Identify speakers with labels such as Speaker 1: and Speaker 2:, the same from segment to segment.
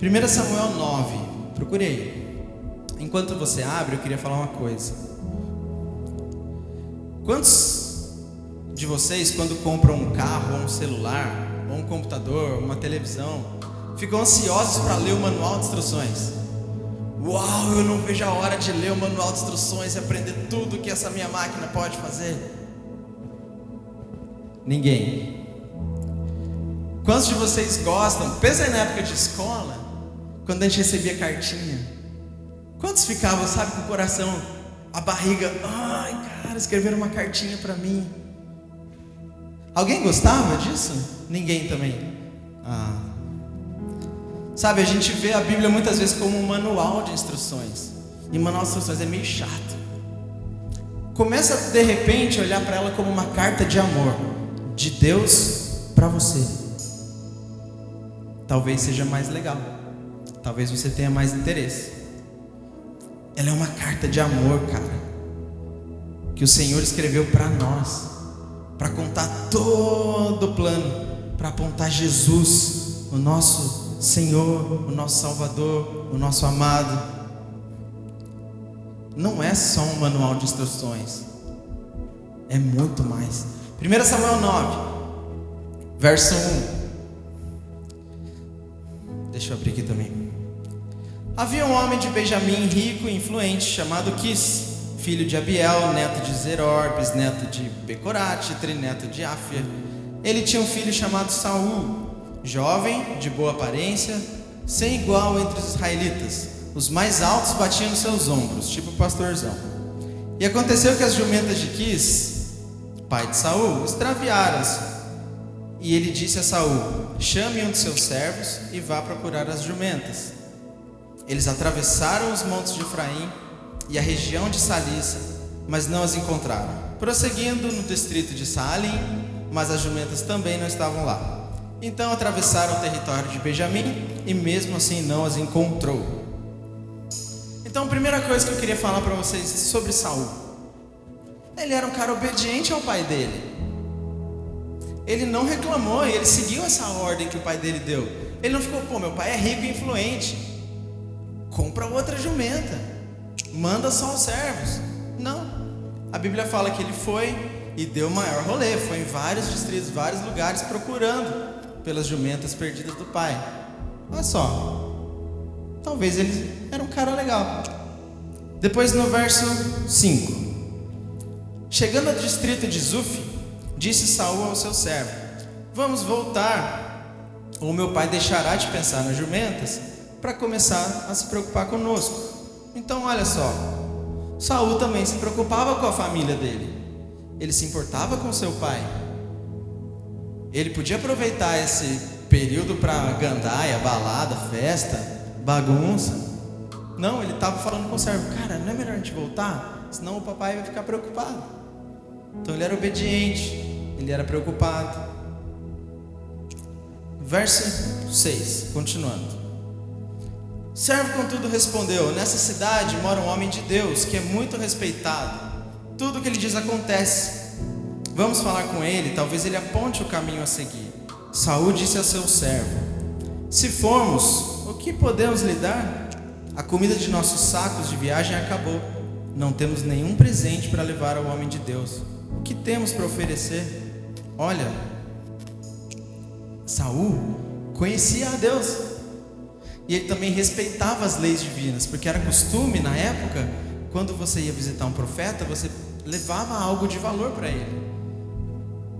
Speaker 1: 1 Samuel 9, procure aí. Enquanto você abre, eu queria falar uma coisa. Quantos de vocês, quando compram um carro, ou um celular, ou um computador, uma televisão, ficam ansiosos para ler o manual de instruções? Uau, eu não vejo a hora de ler o manual de instruções e aprender tudo que essa minha máquina pode fazer. Ninguém. Quantos de vocês gostam? Pensa aí na época de escola, quando a gente recebia cartinha. Quantos ficavam, sabe, com o coração, a barriga, ai cara, escreveram uma cartinha para mim. Alguém gostava disso? Ninguém também. Sabe, a gente vê a Bíblia muitas vezes como um manual de instruções. E manual de instruções é meio chato. Começa de repente a olhar para ela como uma carta de amor de Deus para você. Talvez seja mais legal. Talvez você tenha mais interesse. Ela é uma carta de amor, cara, que o Senhor escreveu para nós, para contar todo o plano, para apontar Jesus, o nosso Senhor, o nosso Salvador, o nosso amado. Não é só um manual de instruções, é muito mais. 1 Samuel 9, verso 1. Deixa eu abrir aqui também. Havia um homem de Benjamim, rico e influente, chamado Quis, filho de Abiel, neto de Zeror, bisneto de Becorate, trineto de Áfia. Ele tinha um filho chamado Saul, jovem, de boa aparência, sem igual entre os israelitas. Os mais altos batiam nos seus ombros, tipo pastorzão. E aconteceu que as jumentas de Quis, pai de Saul, extraviaram-se. E ele disse a Saul: chame um de seus servos e vá procurar as jumentas. Eles atravessaram os montes de Efraim e a região de Salissa, mas não as encontraram. Prosseguindo no distrito de Saalim, mas as jumentas também não estavam lá. Então atravessaram o território de Benjamim e mesmo assim não as encontrou. Então a primeira coisa que eu queria falar para vocês sobre Saul: ele era um cara obediente ao pai dele. Ele não reclamou e ele seguiu essa ordem que o pai dele deu. Ele não ficou, meu pai é rico e influente, compra outra jumenta, manda só os servos. Não, a Bíblia fala que ele foi e deu o maior rolê, foi em vários distritos, vários lugares, procurando pelas jumentas perdidas do pai. Olha só, talvez ele era um cara legal. Depois no verso 5, chegando ao distrito de Zuf, disse Saul ao seu servo: vamos voltar, ou meu pai deixará de pensar nas jumentas para começar a se preocupar conosco. Então olha só, Saul também se preocupava com a família dele. Ele se importava com seu pai. Ele podia aproveitar esse período para gandaia, balada, festa, bagunça. Não, ele estava falando com o servo: cara, não é melhor a gente voltar? Senão o papai vai ficar preocupado. Então ele era obediente, ele era preocupado. Verso 6, continuando. O servo contudo respondeu: nessa cidade mora um homem de Deus que é muito respeitado. Tudo o que ele diz acontece. Vamos falar com ele, talvez ele aponte o caminho a seguir. Saul disse a seu servo: se formos, o que podemos lhe dar? A comida de nossos sacos de viagem acabou. Não temos nenhum presente para levar ao homem de Deus. O que temos para oferecer? Olha, Saul conhecia a Deus e ele também respeitava as leis divinas, porque era costume na época, quando você ia visitar um profeta, você levava algo de valor para ele.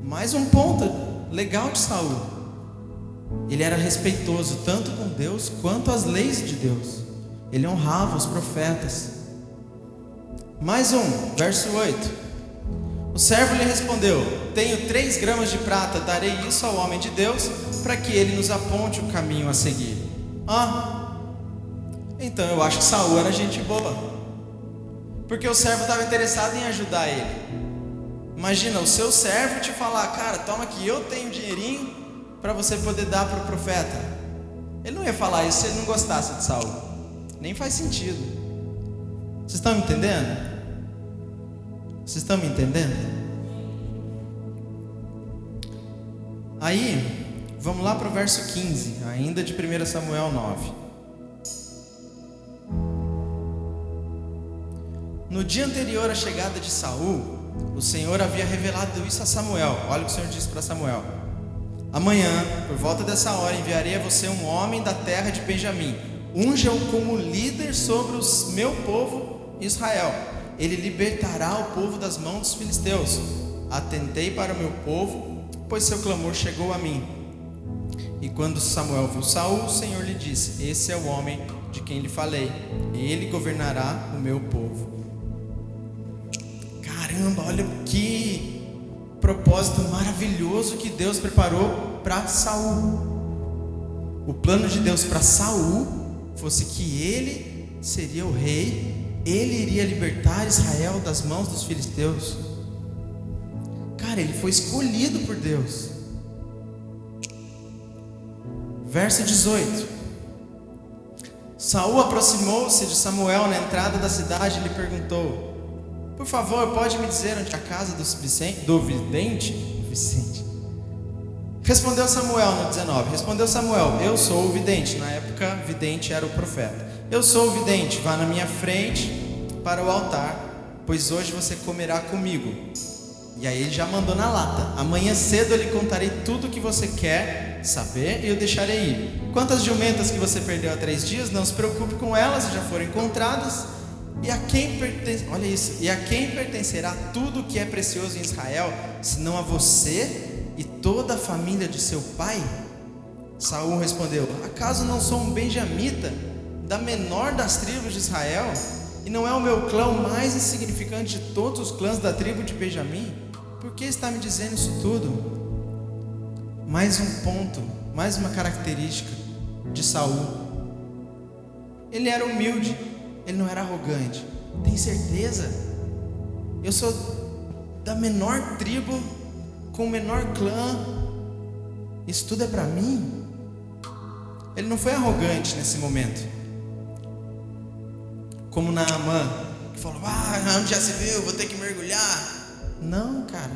Speaker 1: Mais um ponto legal de Saul: ele era respeitoso tanto com Deus quanto as leis de Deus. Ele honrava os profetas. Mais um, verso 8. O servo lhe respondeu: tenho 3 gramas de prata, darei isso ao homem de Deus, para que ele nos aponte o caminho a seguir. Então eu acho que Saul era gente boa, porque o servo estava interessado em ajudar ele. Imagina o seu servo te falar: cara, toma aqui, eu tenho dinheirinho para você poder dar para o profeta. Ele não ia falar isso se ele não gostasse de Saul. Nem faz sentido. Vocês estão me entendendo? Vocês estão me entendendo? Aí, vamos lá para o verso 15, ainda de 1 Samuel 9. No dia anterior à chegada de Saul, o Senhor havia revelado isso a Samuel. Olha o que o Senhor disse para Samuel: amanhã, por volta dessa hora, enviarei a você um homem da terra de Benjamim. Unja-o como líder sobre o meu povo Israel. Ele libertará o povo das mãos dos filisteus. Atentei para o meu povo, pois seu clamor chegou a mim. E quando Samuel viu Saul, o Senhor lhe disse: esse é o homem de quem lhe falei. Ele governará o meu povo. Caramba, olha que propósito maravilhoso que Deus preparou para Saul. O plano de Deus para Saul fosse que ele seria o rei, ele iria libertar Israel das mãos dos filisteus. Cara, ele foi escolhido por Deus. Verso 18. Saul aproximou-se de Samuel na entrada da cidade e lhe perguntou: por favor, pode me dizer onde é a casa do vidente? Respondeu Samuel no 19. Respondeu Samuel: eu sou o vidente. Na época, vidente era o profeta. Eu sou o vidente, vá na minha frente para o altar, pois hoje você comerá comigo. E aí ele já mandou na lata: amanhã cedo eu lhe contarei tudo o que você quer saber e eu deixarei ir. Quantas jumentas que você perdeu há 3 dias, não se preocupe com elas, já foram encontradas. E a quem pertence, olha isso, e a quem pertencerá tudo o que é precioso em Israel, senão a você e toda a família de seu pai? Saul respondeu: acaso não sou um benjamita, da menor das tribos de Israel? E não é o meu clã o mais insignificante de todos os clãs da tribo de Benjamim? Por que está me dizendo isso tudo? Mais um ponto, mais uma característica de Saul: ele era humilde, ele não era arrogante. Tem certeza? Eu sou da menor tribo, com o menor clã, isso tudo é para mim? Ele não foi arrogante nesse momento, como Naamã, que falou: onde já se viu, vou ter que mergulhar. Não, cara.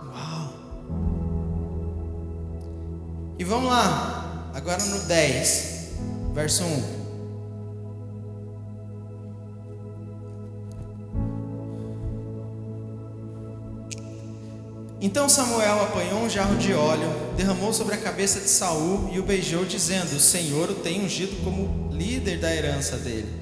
Speaker 1: Uau. E vamos lá, agora no 10, verso 1. Então Samuel apanhou um jarro de óleo, derramou sobre a cabeça de Saul e o beijou, dizendo: o Senhor o tem ungido como líder da herança dele.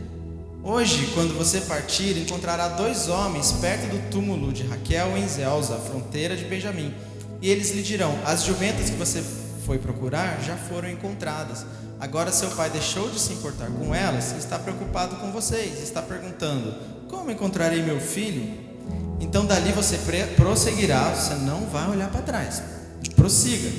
Speaker 1: Hoje, quando você partir, encontrará 2 homens perto do túmulo de Raquel em Zelza, a fronteira de Benjamim. E eles lhe dirão: as jumentas que você foi procurar já foram encontradas. Agora seu pai deixou de se importar com elas e está preocupado com vocês. Está perguntando: como encontrarei meu filho? Então dali você prosseguirá, você não vai olhar para trás. Prossiga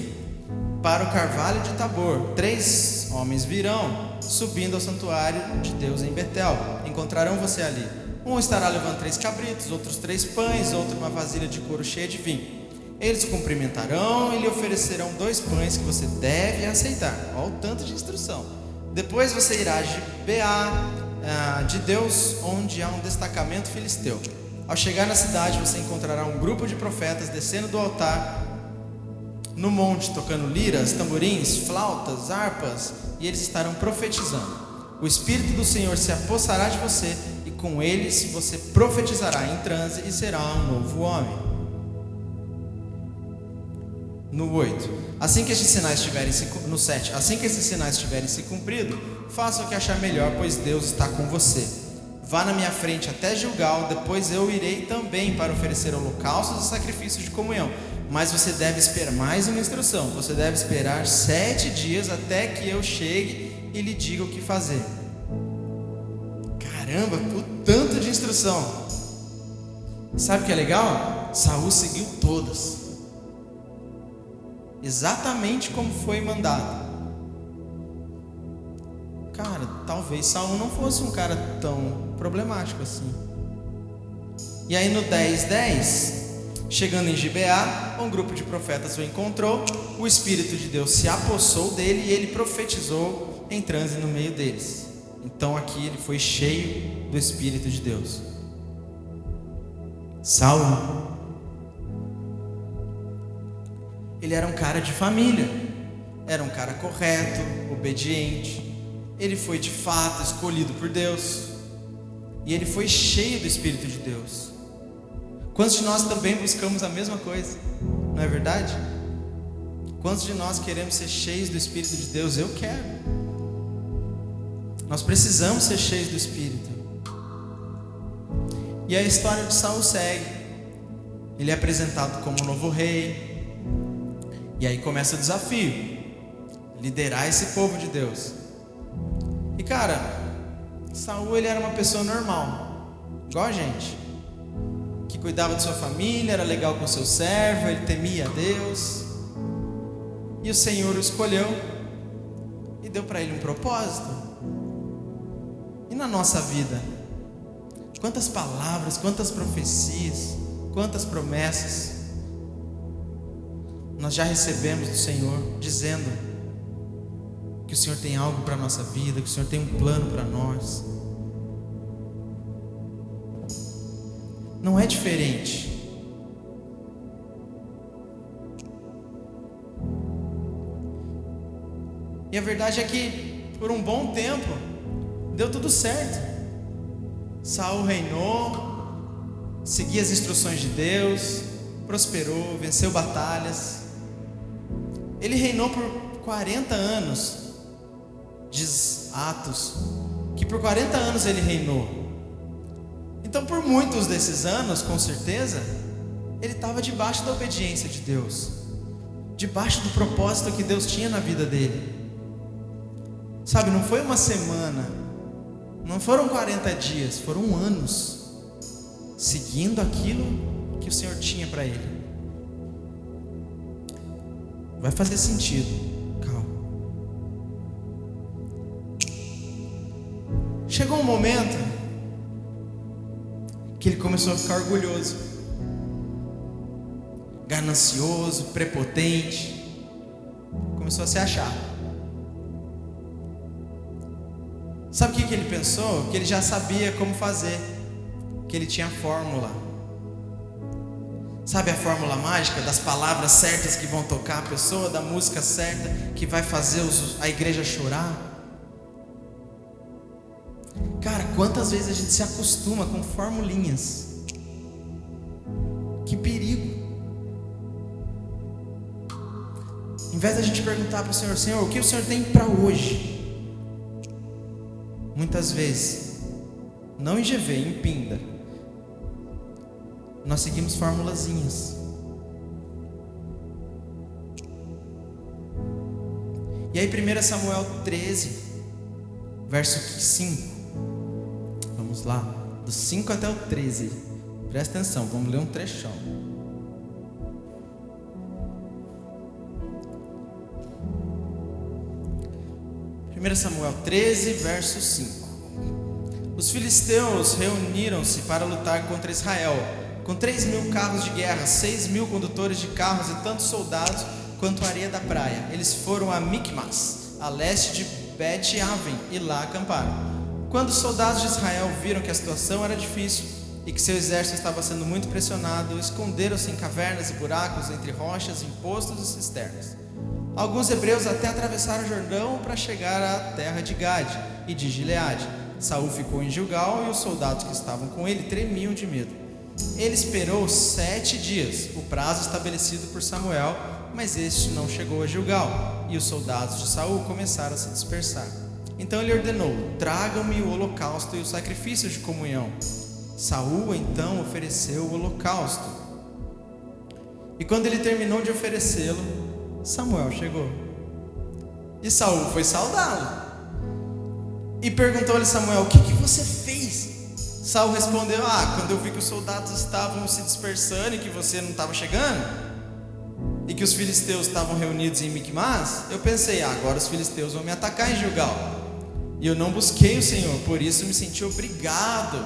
Speaker 1: para o carvalho de Tabor. 3 homens virão subindo ao santuário de Deus em Betel. Encontrarão você ali. Um estará levando 3 cabritos, outros 3 pães, outro uma vasilha de couro cheia de vinho. Eles o cumprimentarão e lhe oferecerão 2 pães que você deve aceitar. Olha o tanto de instrução. Depois você irá a Gibeá de Deus, onde há um destacamento filisteu. Ao chegar na cidade, você encontrará um grupo de profetas descendo do altar no monte, tocando liras, tamborins, flautas, harpas, e eles estarão profetizando. O Espírito do Senhor se apossará de você, e com eles você profetizará em transe e será um novo homem. No 8. Assim que estes sinais tiverem no 7. Assim que esses sinais tiverem se cumprido, faça o que achar melhor, pois Deus está com você. Vá na minha frente até Gilgal, depois eu irei também para oferecer holocaustos e sacrifícios de comunhão. Mas você deve esperar, mais uma instrução, você deve esperar 7 dias até que eu chegue e lhe diga o que fazer. Caramba, o tanto de instrução. Sabe o que é legal? Saul seguiu todas, exatamente como foi mandado. Cara, talvez Saul não fosse um cara tão problemático assim. E aí no 10:10, chegando em Gibeá, um grupo de profetas o encontrou. O Espírito de Deus se apossou dele e ele profetizou em transe no meio deles. Então aqui ele foi cheio do Espírito de Deus. Saul, ele era um cara de família, era um cara correto, obediente. Ele foi de fato escolhido por Deus. e ele foi cheio do Espírito de Deus. Quantos de nós também buscamos a mesma coisa? Não é verdade? Quantos de nós queremos ser cheios do Espírito de Deus? Eu quero. Nós precisamos ser cheios do Espírito. E a história de Saul segue. Ele é apresentado como o novo rei. E aí começa o desafio: liderar esse povo de Deus. E cara, Saul, ele era uma pessoa normal, igual a gente, que cuidava de sua família, era legal com seu servo, ele temia a Deus. E o Senhor o escolheu e deu para ele um propósito. E na nossa vida, quantas palavras, quantas profecias, quantas promessas nós já recebemos do Senhor, dizendo que o Senhor tem algo para a nossa vida, que o Senhor tem um plano para nós. Não é diferente. E a verdade é que por um bom tempo deu tudo certo. Saul reinou, seguia as instruções de Deus, prosperou, venceu batalhas. Ele reinou por 40 anos. Diz Atos que por 40 anos ele reinou. Então por muitos desses anos, com certeza, ele estava debaixo da obediência de Deus, debaixo do propósito que Deus tinha na vida dele. Sabe, não foi uma semana, não foram 40 dias, foram anos seguindo aquilo que o Senhor tinha para ele. Vai fazer sentido, calma. Chegou um momento que ele começou a ficar orgulhoso, ganancioso, prepotente, começou a se achar. Sabe o que ele pensou? Que ele já sabia como fazer, que ele tinha a fórmula. Sabe a fórmula mágica das palavras certas que vão tocar a pessoa, da música certa que vai fazer a igreja chorar? Cara, quantas vezes a gente se acostuma com formulinhas? Que perigo! Em vez da gente perguntar para o Senhor: Senhor, o que o Senhor tem para hoje? Muitas vezes, não em GV, em Pinda, nós seguimos formulazinhas. E aí 1 Samuel 13, verso 5. Vamos lá, do 5 até o 13. Presta atenção, vamos ler um trechão. Primeiro Samuel 13, verso 5. Os filisteus reuniram-se para lutar contra Israel, com 3.000 carros de guerra, 6.000 condutores de carros e tantos soldados quanto a areia da praia. Eles foram a Micmas, a leste de Bet-Aven, e lá acamparam. Quando os soldados de Israel viram que a situação era difícil e que seu exército estava sendo muito pressionado, esconderam-se em cavernas e buracos entre rochas, impostos e cisternas. Alguns hebreus até atravessaram o Jordão para chegar à terra de Gade e de Gileade. Saul ficou em Gilgal e os soldados que estavam com ele tremiam de medo. Ele esperou 7 dias, o prazo estabelecido por Samuel, mas este não chegou a Gilgal, e os soldados de Saul começaram a se dispersar. Então ele ordenou: tragam-me o holocausto e os sacrifícios de comunhão. Saul então ofereceu o holocausto. E quando ele terminou de oferecê-lo, Samuel chegou. E Saul foi saudá-lo. E perguntou-lhe Samuel: o que você fez? Saul respondeu: quando eu vi que os soldados estavam se dispersando e que você não estava chegando, e que os filisteus estavam reunidos em Micmas, eu pensei: agora os filisteus vão me atacar em Gilgal. E eu não busquei o Senhor, por isso me senti obrigado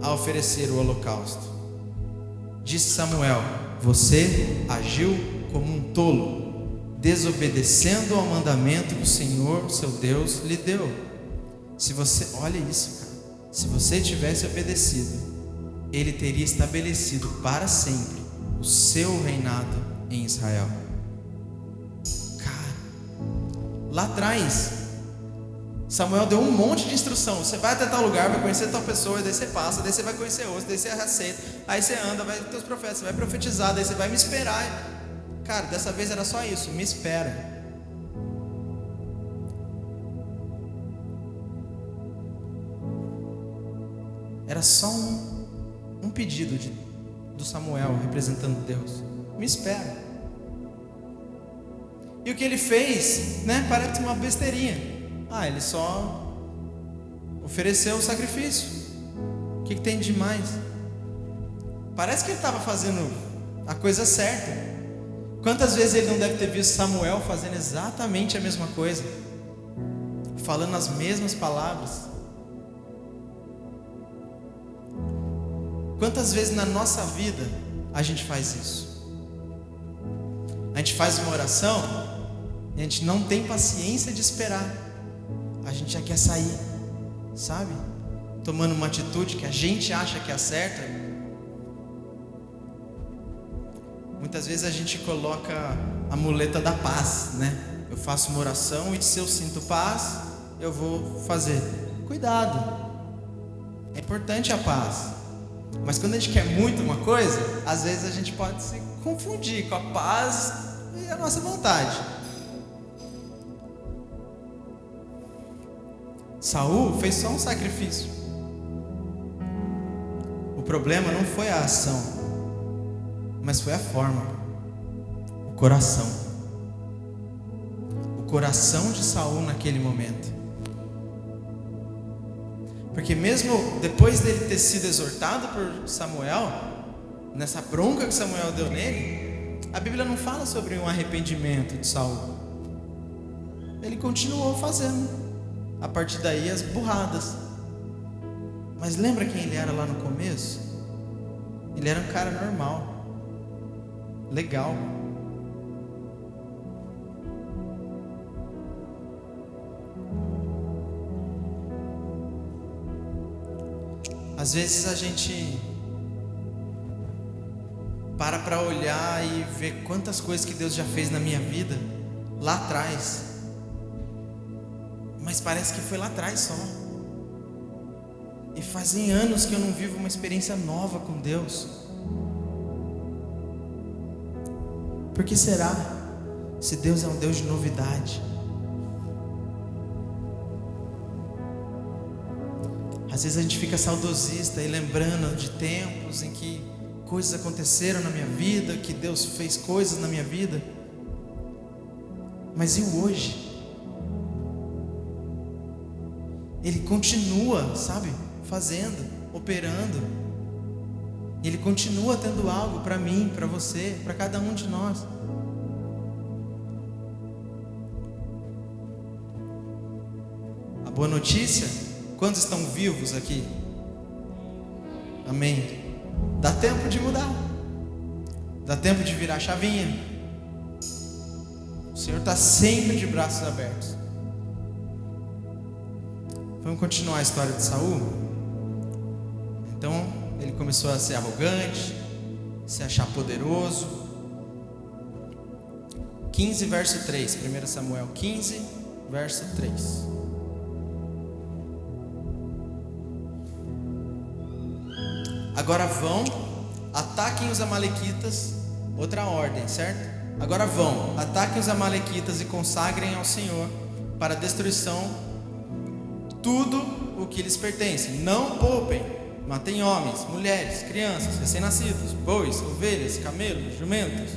Speaker 1: a oferecer o holocausto. Disse Samuel: você agiu como um tolo, desobedecendo ao mandamento que o Senhor, seu Deus, lhe deu. Olha isso, cara. Se você tivesse obedecido, ele teria estabelecido para sempre o seu reinado em Israel. Cara, lá atrás, Samuel deu um monte de instrução. Você vai até tal lugar, vai conhecer tal pessoa, daí você passa, daí você vai conhecer outro, daí você aceita, aí você anda, vai ter os profetas, você vai profetizar, daí você vai me esperar. Cara, dessa vez era só isso, me espera. Era só um pedido do Samuel representando Deus. Me espera. E o que ele fez, parece uma besteirinha. Ele só ofereceu o sacrifício. O que tem de mais? Parece que ele estava fazendo a coisa certa. Quantas vezes ele não deve ter visto Samuel fazendo exatamente a mesma coisa, falando as mesmas palavras? Quantas vezes na nossa vida a gente faz isso? A gente faz uma oração e a gente não tem paciência de esperar. A gente já quer sair, sabe? Tomando uma atitude que a gente acha que é a certa. Muitas vezes a gente coloca a muleta da paz, Eu faço uma oração e se eu sinto paz, eu vou fazer. Cuidado, é importante a paz. Mas quando a gente quer muito uma coisa, às vezes a gente pode se confundir com a paz e a nossa vontade. Saul fez só um sacrifício. O problema não foi a ação, mas foi a forma, o coração. O coração de Saul naquele momento. Porque mesmo depois dele ter sido exortado por Samuel, nessa bronca que Samuel deu nele, a Bíblia não fala sobre um arrependimento de Saul. Ele continuou fazendo, a partir daí as burradas. Mas lembra quem ele era lá no começo? Ele era um cara normal, legal. Às vezes a gente para olhar e ver quantas coisas que Deus já fez na minha vida lá atrás, mas parece que foi lá atrás só. E fazem anos que eu não vivo uma experiência nova com Deus. Por que será? Se Deus é um Deus de novidade. Às vezes a gente fica saudosista e lembrando de tempos em que coisas aconteceram na minha vida, que Deus fez coisas na minha vida. Mas e o hoje? Ele continua, fazendo, operando. Ele continua tendo algo para mim, para você, para cada um de nós. A boa notícia: quantos estão vivos aqui? Amém. Dá tempo de mudar. Dá tempo de virar a chavinha. O Senhor está sempre de braços abertos. Vamos continuar a história de Saul? Então, ele começou a ser arrogante, se achar poderoso. 15, verso 3. 1 Samuel 15, verso 3. Agora vão, ataquem os amalequitas. Outra ordem, certo? Agora vão, ataquem os amalequitas e consagrem ao Senhor para a destruição tudo o que lhes pertence. Não poupem, matem homens, mulheres, crianças, recém-nascidos, bois, ovelhas, camelos, jumentos.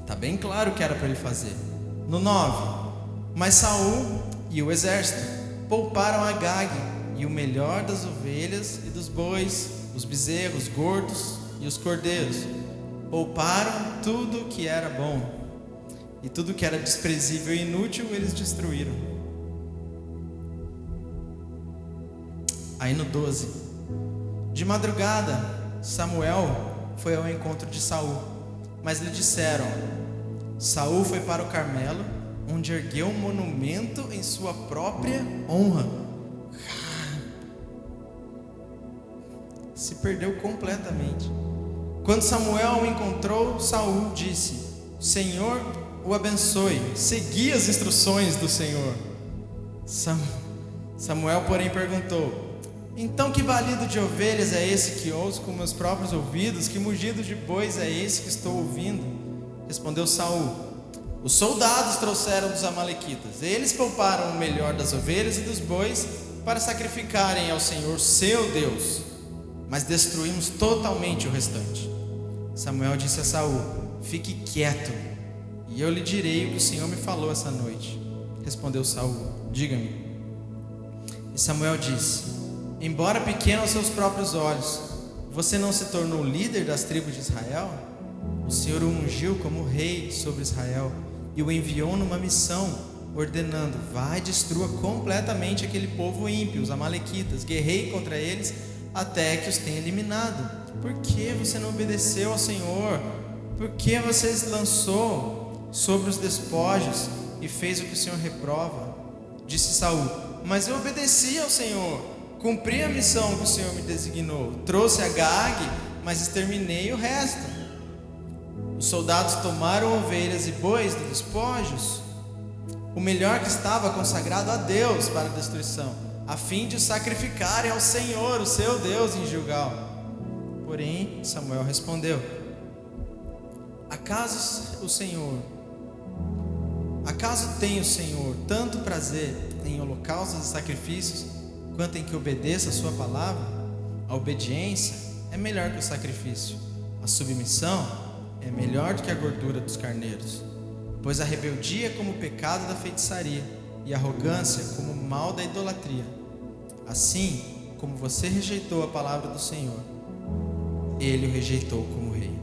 Speaker 1: Está bem claro o que era para ele fazer. No 9. Mas Saul e o exército pouparam Agag e o melhor das ovelhas e dos bois, os bezerros gordos e os cordeiros. Pouparam tudo que era bom, e tudo que era desprezível e inútil eles destruíram. Aí no 12. De madrugada, Samuel foi ao encontro de Saul, mas lhe disseram: Saul foi para o Carmelo, onde ergueu um monumento em sua própria honra. Se perdeu completamente. Quando Samuel o encontrou, Saul disse: o Senhor o abençoe. Segui as instruções do Senhor. Samuel, porém, perguntou: então que balido de ovelhas é esse que ouço com meus próprios ouvidos? Que mugido de bois é esse que estou ouvindo? Respondeu Saul: os soldados trouxeram dos amalequitas. Eles pouparam o melhor das ovelhas e dos bois para sacrificarem ao Senhor seu Deus, mas destruímos totalmente o restante. Samuel disse a Saul: fique quieto, e eu lhe direi o que o Senhor me falou essa noite. Respondeu Saul: diga-me. E Samuel disse: embora pequeno aos seus próprios olhos, você não se tornou líder das tribos de Israel? O Senhor o ungiu como rei sobre Israel e o enviou numa missão, ordenando: vai, destrua completamente aquele povo ímpio, os amalequitas, guerreie contra eles até que os tenha eliminado. Por que você não obedeceu ao Senhor? Por que você se lançou sobre os despojos e fez o que o Senhor reprova? Disse Saul: mas eu obedeci ao Senhor, cumpri a missão que o Senhor me designou, trouxe Agag, mas exterminei o resto. Os soldados tomaram ovelhas e bois dos despojos, o melhor que estava consagrado a Deus para a destruição, a fim de o sacrificarem ao Senhor, o seu Deus, em Gilgal. Porém, Samuel respondeu: acaso tem o Senhor tanto prazer em holocaustos e sacrifícios, quanto em que obedeça a sua palavra? A obediência é melhor que o sacrifício, a submissão é melhor do que a gordura dos carneiros. Pois a rebeldia é como o pecado da feitiçaria, e a arrogância como o mal da idolatria. Assim como você rejeitou a palavra do Senhor, ele o rejeitou como rei.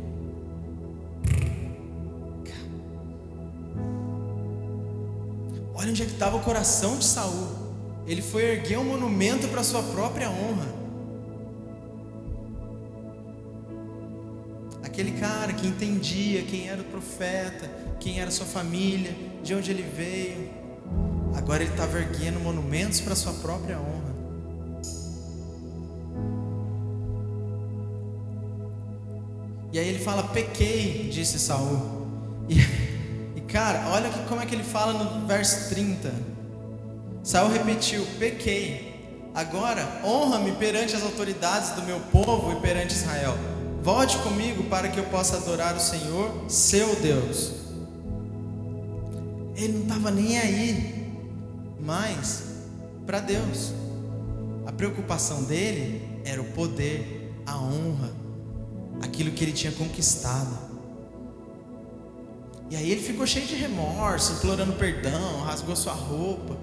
Speaker 1: Olha onde é que estava o coração de Saul. Ele foi erguer um monumento para sua própria honra. Aquele cara que entendia quem era o profeta, quem era sua família, de onde ele veio, agora ele estava erguendo monumentos para sua própria honra. E aí ele fala: pequei, disse Saul. E cara, olha como é que ele fala no verso 30. Saul repetiu: pequei, agora honra-me perante as autoridades do meu povo e perante Israel. Volte comigo para que eu possa adorar o Senhor, seu Deus. Ele não estava nem aí mais para Deus. A preocupação dele era o poder, a honra, aquilo que ele tinha conquistado. E aí ele ficou cheio de remorso, implorando perdão, rasgou sua roupa.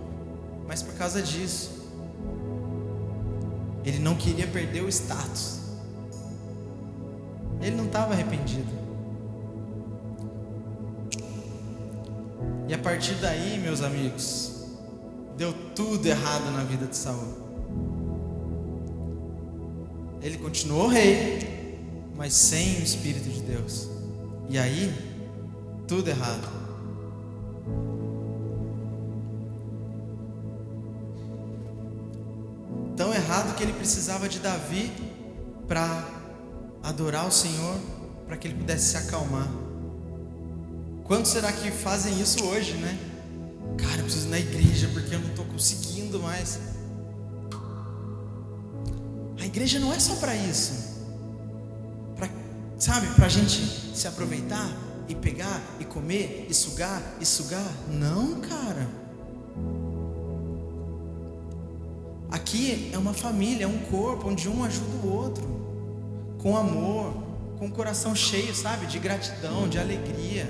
Speaker 1: Mas por causa disso, ele não queria perder o status. Ele não estava arrependido. E a partir daí, meus amigos, deu tudo errado na vida de Saul. Ele continuou rei, mas sem o Espírito de Deus. E aí, tudo errado. Tão errado que ele precisava de Davi para adorar o Senhor, para que ele pudesse se acalmar. Quantos será que fazem isso hoje, né? Cara, eu preciso ir na igreja porque eu não estou conseguindo mais. A igreja não é só para isso, para a gente se aproveitar e pegar e comer e sugar e sugar. Não, cara. Aqui é uma família, é um corpo onde um ajuda o outro, com amor, com o coração cheio, sabe, de gratidão, de alegria.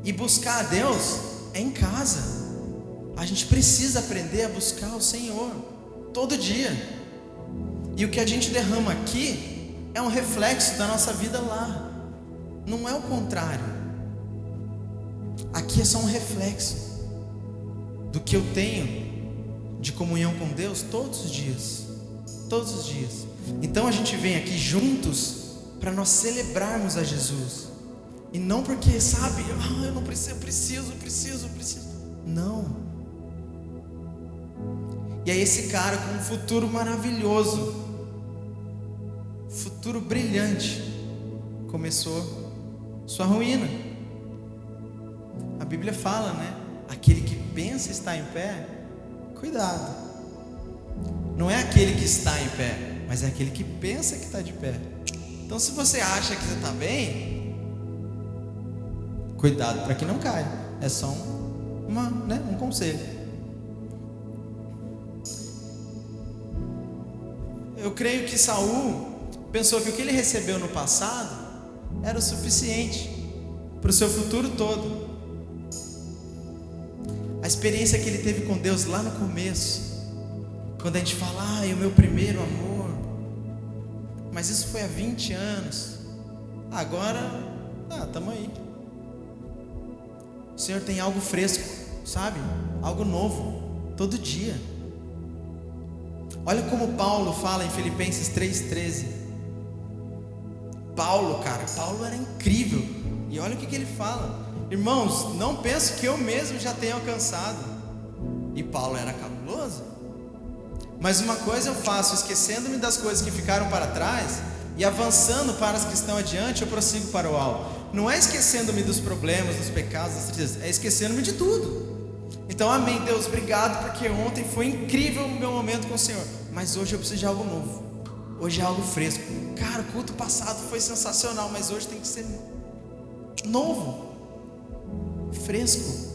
Speaker 1: E buscar a Deus é em casa. A gente precisa aprender a buscar o Senhor todo dia. E o que a gente derrama aqui é um reflexo da nossa vida lá. Não é o contrário. Aqui é só um reflexo do que eu tenho de comunhão com Deus todos os dias. Todos os dias. Então a gente vem aqui juntos para nós celebrarmos a Jesus. E não porque, sabe, eu não preciso, eu preciso. Não. E aí esse cara com um futuro maravilhoso, futuro brilhante, começou sua ruína. A Bíblia fala, né? Aquele que pensa estar em pé, cuidado. Não é aquele que está em pé, mas é aquele que pensa que está de pé. Então, se você acha que você está bem, cuidado para que não caia. É só um conselho. Eu creio que Saul pensou que o que ele recebeu no passado era o suficiente para o seu futuro todo. A experiência que ele teve com Deus lá no começo, quando a gente fala, o meu primeiro amor, mas isso foi há 20 anos, agora, estamos aí. O Senhor tem algo fresco, sabe? Algo novo, todo dia. Olha como Paulo fala em Filipenses 3,13. Paulo era incrível. E olha o que ele fala: irmãos, não penso que eu mesmo já tenha alcançado. E Paulo era cabuloso. Mas uma coisa eu faço, esquecendo-me das coisas que ficaram para trás e avançando para as que estão adiante, eu prossigo para o alvo. Não é esquecendo-me dos problemas, dos pecados, das tristezas, é esquecendo-me de tudo. Então, amém, Deus, obrigado, porque ontem foi incrível o meu momento com o Senhor, mas hoje eu preciso de algo novo. Hoje é algo fresco. Cara, o culto passado foi sensacional, mas hoje tem que ser novo, fresco.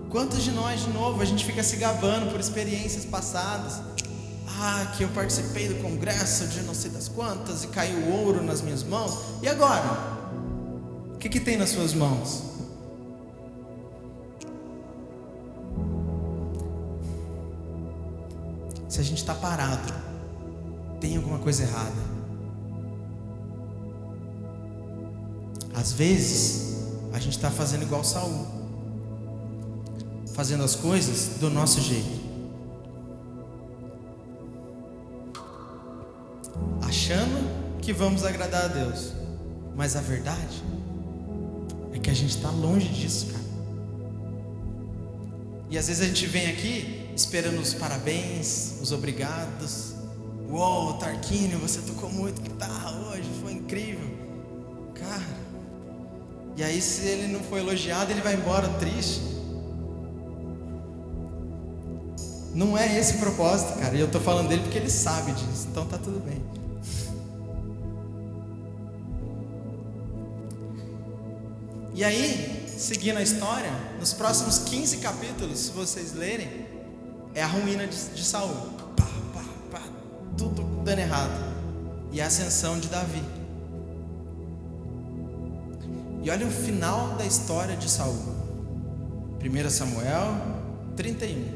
Speaker 1: Quantos de nós, de novo, a gente fica se gabando por experiências passadas? Que eu participei do congresso de não sei das quantas e caiu ouro nas minhas mãos. E agora? O que tem nas suas mãos? Se a gente está parado, tem alguma coisa errada. Às vezes, a gente está fazendo igual Saul, fazendo as coisas do nosso jeito, achando que vamos agradar a Deus, mas a verdade é que a gente está longe disso, cara. E às vezes a gente vem aqui esperando os parabéns, os obrigados. Uou, Tarquínio, você tocou muito guitarra hoje, foi incrível, cara. E aí, se ele não foi elogiado, ele vai embora triste. Não é esse o propósito, cara. E eu tô falando dele porque ele sabe disso, então tá tudo bem. E aí, seguindo a história, nos próximos 15 capítulos, se vocês lerem, é a ruína de Saul. Tudo dando errado. E a ascensão de Davi. E olha o final da história de Saul. 1 Samuel 31.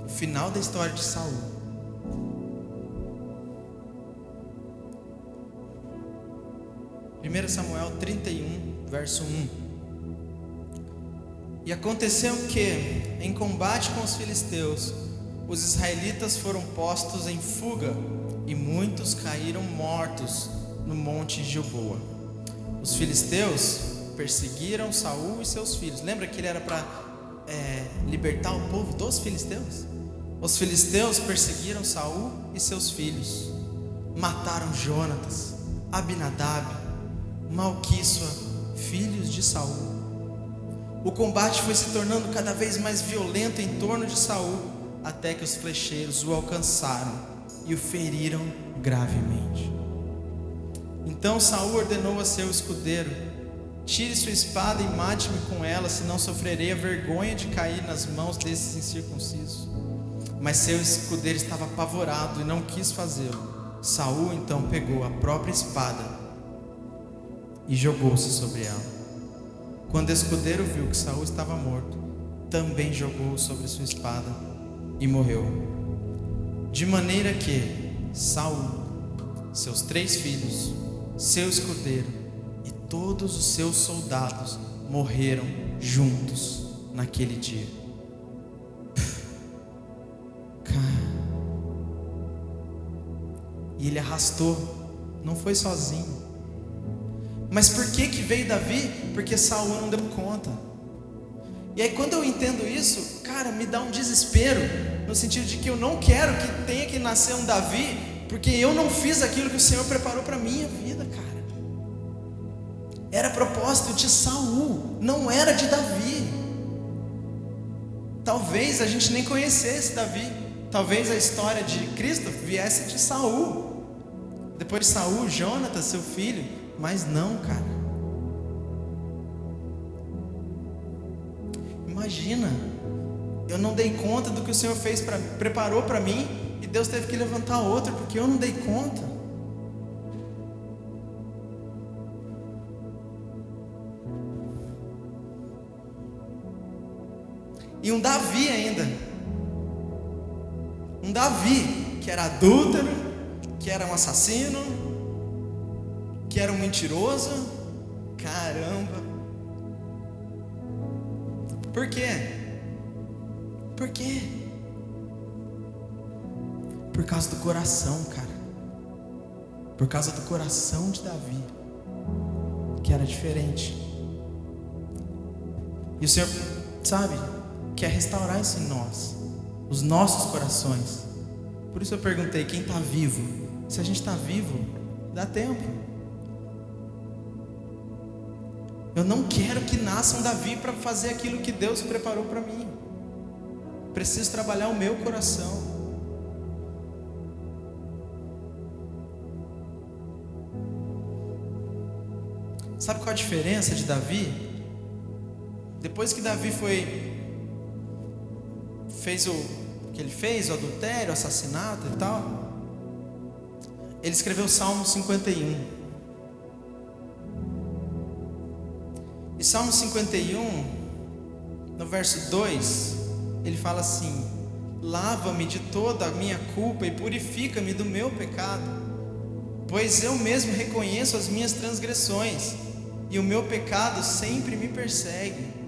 Speaker 1: O final da história de Saul. Samuel 31, verso 1. E aconteceu que, em combate com os filisteus, os israelitas foram postos em fuga, e muitos caíram mortos no monte Gilboa. Os filisteus perseguiram Saul e seus filhos. Lembra que ele era para libertar o povo dos filisteus? Os filisteus perseguiram Saul e seus filhos. Mataram Jonatas, Abinadab, Malquísua, filhos de Saul. O combate foi se tornando cada vez mais violento em torno de Saul, até que os flecheiros o alcançaram e o feriram gravemente. Então Saul ordenou a seu escudeiro: tire sua espada e mate-me com ela, senão sofrerei a vergonha de cair nas mãos desses incircuncisos. Mas seu escudeiro estava apavorado e não quis fazê-lo. Saul então pegou a própria espada e jogou-se sobre ela. Quando o escudeiro viu que Saul estava morto, também jogou sobre sua espada e morreu. De maneira que Saul, seus 3 filhos, seu escudeiro e todos os seus soldados morreram juntos naquele dia. E ele arrastou, não foi sozinho. Mas por que veio Davi? Porque Saul não deu conta. E aí, quando eu entendo isso, cara, me dá um desespero, no sentido de que eu não quero que tenha que nascer um Davi, porque eu não fiz aquilo que o Senhor preparou para a minha vida, cara. Era propósito de Saul, não era de Davi. Talvez a gente nem conhecesse Davi. Talvez a história de Cristo viesse de Saul. Depois de Saul, Jonatas, seu filho. Mas não, cara. Imagina, eu não dei conta do que o Senhor fez preparou para mim, e Deus teve que levantar outro porque eu não dei conta. E um Davi ainda. Um Davi que era adúltero, que era um assassino, que era um mentiroso. Caramba. Por quê? Por quê? Por causa do coração, cara. Por causa do coração de Davi, que era diferente. E o Senhor, sabe, quer restaurar isso em nós, os nossos corações. Por isso eu perguntei, quem está vivo? Se a gente está vivo, dá tempo. Eu não quero que nasça um Davi para fazer aquilo que Deus preparou para mim. Preciso trabalhar o meu coração. Sabe qual a diferença de Davi? Depois que Davi fez o que ele fez, o adultério, o assassinato e tal, ele escreveu o Salmo 51. E Salmo 51, no verso 2, ele fala assim: lava-me de toda a minha culpa e purifica-me do meu pecado, pois eu mesmo reconheço as minhas transgressões, e o meu pecado sempre me persegue.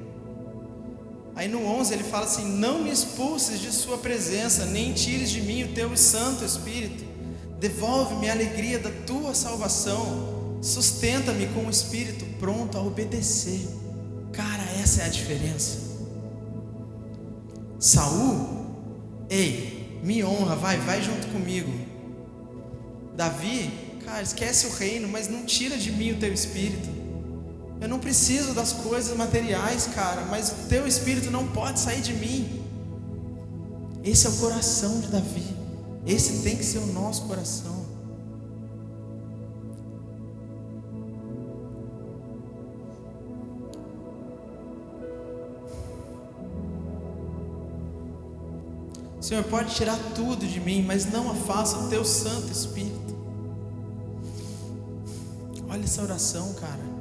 Speaker 1: Aí no 11 ele fala assim: não me expulses de sua presença, nem tires de mim o teu Santo Espírito. Devolve-me a alegria da tua salvação, sustenta-me com o espírito pronto a obedecer. Cara, essa é a diferença. Saul, ei, me honra, vai junto comigo. Davi, cara, esquece o reino, mas não tira de mim o teu espírito. Eu não preciso das coisas materiais, cara, mas o teu espírito não pode sair de mim. Esse é o coração de Davi. Esse tem que ser o nosso coração. O Senhor pode tirar tudo de mim, mas não afasta o teu Santo Espírito. Olha essa oração, cara.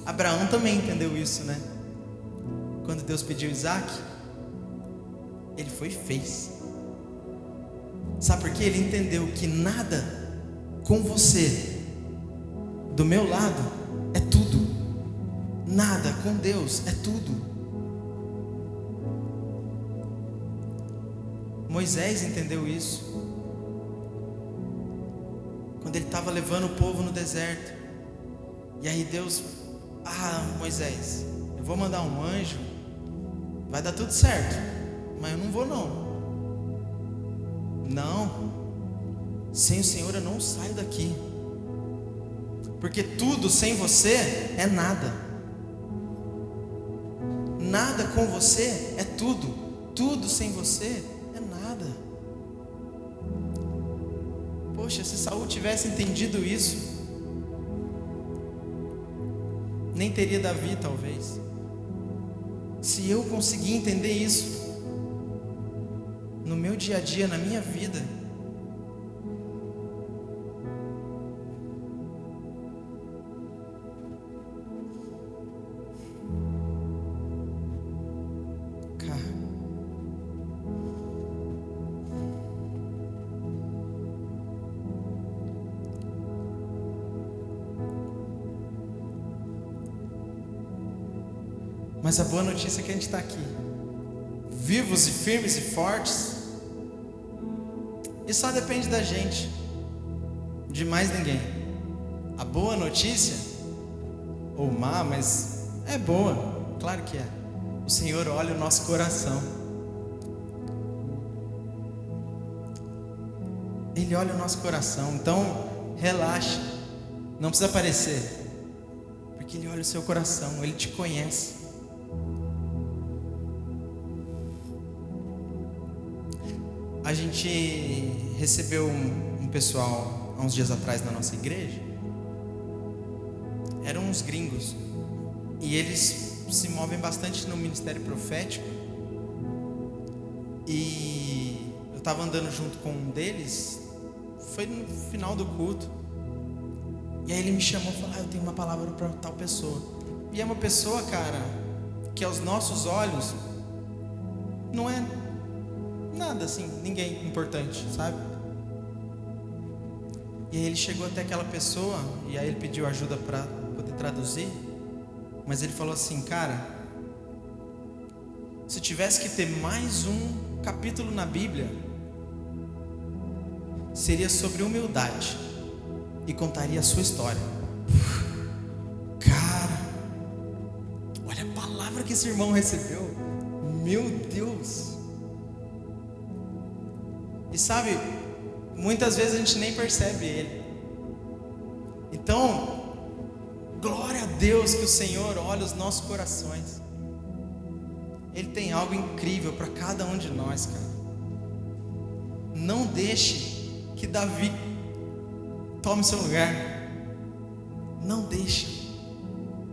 Speaker 1: Abraão também entendeu isso, né? Quando Deus pediu Isaac, ele foi e fez. Sabe por quê? Ele entendeu que nada com você do meu lado é tudo. Nada com Deus é tudo. Moisés entendeu isso quando ele estava levando o povo no deserto. E aí Deus: Moisés, eu vou mandar um anjo, vai dar tudo certo, mas eu não vou não, sem o Senhor eu não saio daqui, porque tudo sem você é nada, nada com você é tudo, tudo sem você é nada. Poxa, se Saul tivesse entendido isso, nem teria Davi, talvez. Se eu conseguir entender isso no meu dia a dia, na minha vida, cara, mas a boa notícia é que a gente está aqui, vivos e firmes e fortes, e só depende da gente, de mais ninguém. A boa notícia, ou má, mas é boa, claro que é. O Senhor olha o nosso coração. Ele olha o nosso coração, então relaxa. Não precisa aparecer, porque Ele olha o seu coração, Ele te conhece. A gente recebeu um pessoal há uns dias atrás na nossa igreja. Eram uns gringos e eles se movem bastante no ministério profético. E eu estava andando junto com um deles, foi no final do culto. E aí ele me chamou e falou: eu tenho uma palavra para tal pessoa. E é uma pessoa, cara, que aos nossos olhos não é nada assim, ninguém importante, sabe? E aí ele chegou até aquela pessoa e aí ele pediu ajuda para poder traduzir. Mas ele falou assim: cara, se tivesse que ter mais um capítulo na Bíblia, seria sobre humildade e contaria a sua história. Cara, olha a palavra que esse irmão recebeu. Meu Deus. E sabe, muitas vezes a gente nem percebe ele. Então, glória a Deus que o Senhor olha os nossos corações. Ele tem algo incrível para cada um de nós, cara. Não deixe que Davi tome seu lugar. Não deixe.